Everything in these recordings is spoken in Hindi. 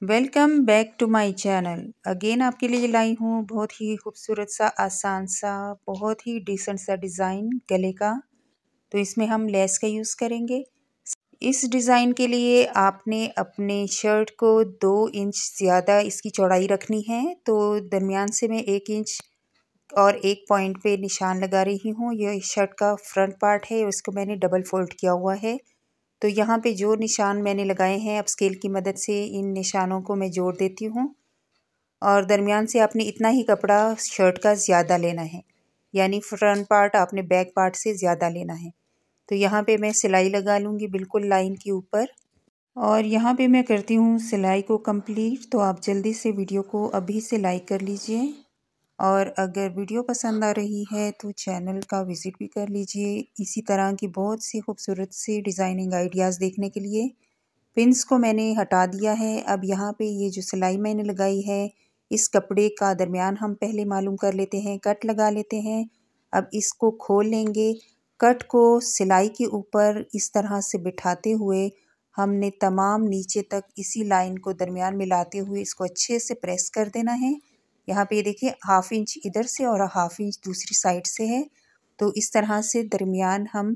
Welcome back to my channel. Again आपके लिए लाई हूँ बहुत ही खूबसूरत सा, आसान सा, बहुत ही डिसेंट सा डिज़ाइन गले का। तो इसमें हम लेस का यूज़ करेंगे। इस डिज़ाइन के लिए आपने अपने शर्ट को 2 इंच ज़्यादा इसकी चौड़ाई रखनी है। तो दरमियान से मैं 1 इंच और एक पॉइंट पे निशान लगा रही हूँ। ये शर्ट का फ्रंट पार्ट है, उसको मैंने डबल फोल्ड किया हुआ है। तो यहाँ पे जो निशान मैंने लगाए हैं, अब स्केल की मदद से इन निशानों को मैं जोड़ देती हूँ। और दरमियान से आपने इतना ही कपड़ा शर्ट का ज़्यादा लेना है, यानी फ्रंट पार्ट आपने बैक पार्ट से ज़्यादा लेना है। तो यहाँ पे मैं सिलाई लगा लूँगी बिल्कुल लाइन के ऊपर। और यहाँ पे मैं करती हूँ सिलाई को कंप्लीट। तो आप जल्दी से वीडियो को अभी से लाइक कर लीजिए। और अगर वीडियो पसंद आ रही है तो चैनल का विज़िट भी कर लीजिए इसी तरह की बहुत सी खूबसूरत सी डिज़ाइनिंग आइडियाज़ देखने के लिए। पिंस को मैंने हटा दिया है। अब यहाँ पे ये जो सिलाई मैंने लगाई है, इस कपड़े का दरमियान हम पहले मालूम कर लेते हैं, कट लगा लेते हैं। अब इसको खोल लेंगे। कट को सिलाई के ऊपर इस तरह से बिठाते हुए हमने तमाम नीचे तक इसी लाइन को दरमियान मिलाते हुए इसको अच्छे से प्रेस कर देना है। यहाँ पे देखिए 1/2 इंच इधर से और 1/2 इंच दूसरी साइड से है। तो इस तरह से दरमियान हम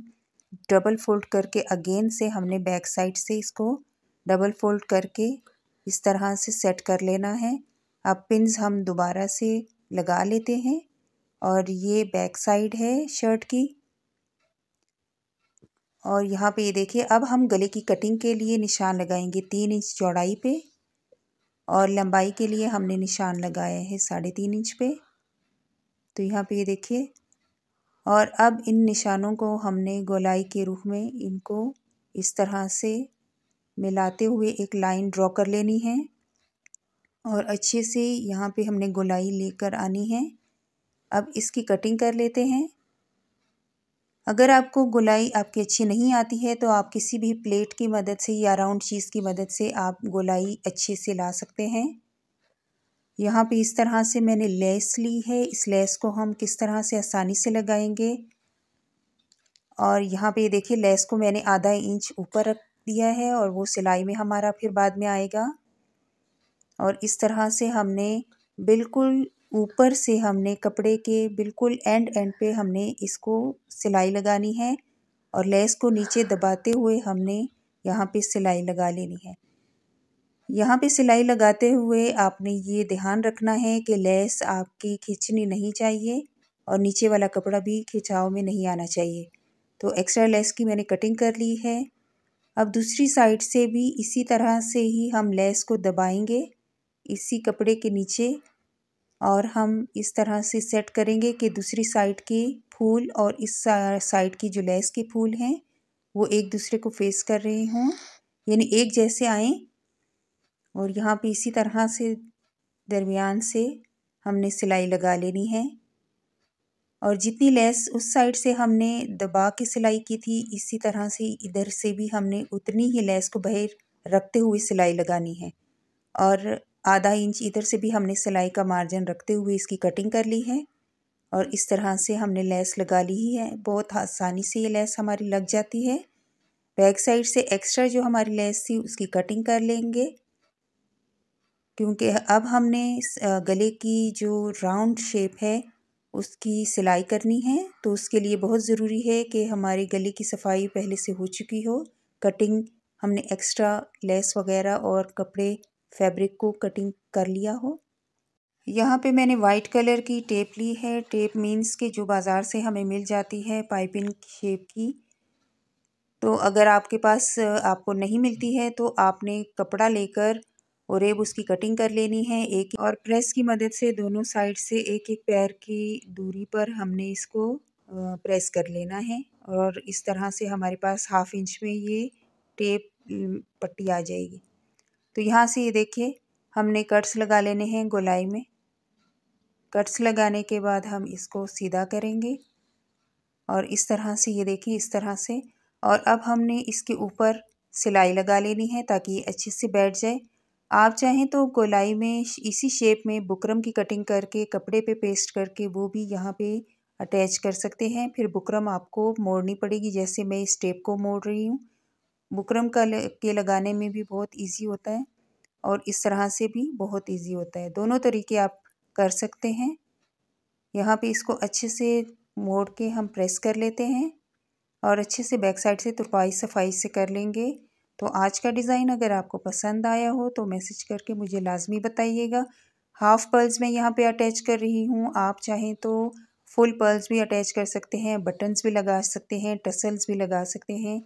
डबल फोल्ड करके अगेन से हमने बैक साइड से इसको डबल फोल्ड करके इस तरह से सेट कर लेना है। अब पिन्स हम दोबारा से लगा लेते हैं और ये बैक साइड है शर्ट की। और यहाँ पे ये देखिए, अब हम गले की कटिंग के लिए निशान लगाएंगे 3 इंच चौड़ाई पे और लंबाई के लिए हमने निशान लगाया है 3.5 इंच पे। तो यहाँ पे ये देखिए, और अब इन निशानों को हमने गोलाई के रूप में इनको इस तरह से मिलाते हुए एक लाइन ड्रॉ कर लेनी है और अच्छे से यहाँ पे हमने गोलाई लेकर आनी है। अब इसकी कटिंग कर लेते हैं। अगर आपको गोलाई आपकी अच्छी नहीं आती है तो आप किसी भी प्लेट की मदद से या राउंड चीज़ की मदद से आप गोलाई अच्छे से ला सकते हैं। यहाँ पे इस तरह से मैंने लेस ली है। इस लेस को हम किस तरह से आसानी से लगाएंगे। और यहाँ पे देखिए, लेस को मैंने आधा इंच ऊपर रख दिया है और वो सिलाई में हमारा फिर बाद में आएगा। और इस तरह से हमने बिल्कुल ऊपर से हमने कपड़े के बिल्कुल एंड पे हमने इसको सिलाई लगानी है और लेस को नीचे दबाते हुए हमने यहाँ पे सिलाई लगा लेनी है। यहाँ पे सिलाई लगाते हुए आपने ये ध्यान रखना है कि लेस आपकी खींचनी नहीं चाहिए और नीचे वाला कपड़ा भी खिंचाव में नहीं आना चाहिए। तो एक्स्ट्रा लेस की मैंने कटिंग कर ली है। अब दूसरी साइड से भी इसी तरह से ही हम लेस को दबाएंगे इसी कपड़े के नीचे और हम इस तरह से सेट करेंगे कि दूसरी साइड के फूल और इस साइड की जो लेस के फूल हैं वो एक दूसरे को फेस कर रहे हों, यानी एक जैसे आएँ। और यहाँ पे इसी तरह से दरमियान से हमने सिलाई लगा लेनी है और जितनी लेस उस साइड से हमने दबा के सिलाई की थी, इसी तरह से इधर से भी हमने उतनी ही लेस को बाहर रखते हुए सिलाई लगानी है। और आधा इंच इधर से भी हमने सिलाई का मार्जिन रखते हुए इसकी कटिंग कर ली है और इस तरह से हमने लेस लगा ली ही है। बहुत आसानी से ये लेस हमारी लग जाती है। बैक साइड से एक्स्ट्रा जो हमारी लेस थी उसकी कटिंग कर लेंगे, क्योंकि अब हमने गले की जो राउंड शेप है उसकी सिलाई करनी है। तो उसके लिए बहुत ज़रूरी है कि हमारे गले की सफाई पहले से हो चुकी हो। कटिंग हमने एक्स्ट्रा लेस वगैरह और कपड़े फैब्रिक को कटिंग कर लिया हो। यहाँ पे मैंने वाइट कलर की टेप ली है। टेप मीन्स के जो बाज़ार से हमें मिल जाती है पाइपिंग शेप की। तो अगर आपके पास आपको नहीं मिलती है तो आपने कपड़ा लेकर और एक उसकी कटिंग कर लेनी है एक, और प्रेस की मदद से दोनों साइड से एक एक पैर की दूरी पर हमने इसको प्रेस कर लेना है और इस तरह से हमारे पास 1/2 इंच में ये टेप पट्टी आ जाएगी। तो यहाँ से ये देखिए, हमने कट्स लगा लेने हैं गोलाई में। कट्स लगाने के बाद हम इसको सीधा करेंगे और इस तरह से ये देखिए, इस तरह से। और अब हमने इसके ऊपर सिलाई लगा लेनी है ताकि ये अच्छे से बैठ जाए। आप चाहें तो गोलाई में इसी शेप में बुकरम की कटिंग करके कपड़े पे पेस्ट करके वो भी यहाँ पे अटैच कर सकते हैं। फिर बुकरम आपको मोड़नी पड़ेगी, जैसे मैं इस टेप को मोड़ रही हूँ। बुकरम के लगाने में भी बहुत ईजी होता है। और इस तरह से भी बहुत इजी होता है। दोनों तरीके आप कर सकते हैं। यहाँ पे इसको अच्छे से मोड़ के हम प्रेस कर लेते हैं और अच्छे से बैक साइड से तुरपाई सफाई से कर लेंगे। तो आज का डिज़ाइन अगर आपको पसंद आया हो तो मैसेज करके मुझे लाजमी बताइएगा। हाफ पर्ल्स मैं यहाँ पे अटैच कर रही हूँ। आप चाहें तो फुल पर्ल्स भी अटैच कर सकते हैं, बटन्स भी लगा सकते हैं, टसल्स भी लगा सकते हैं।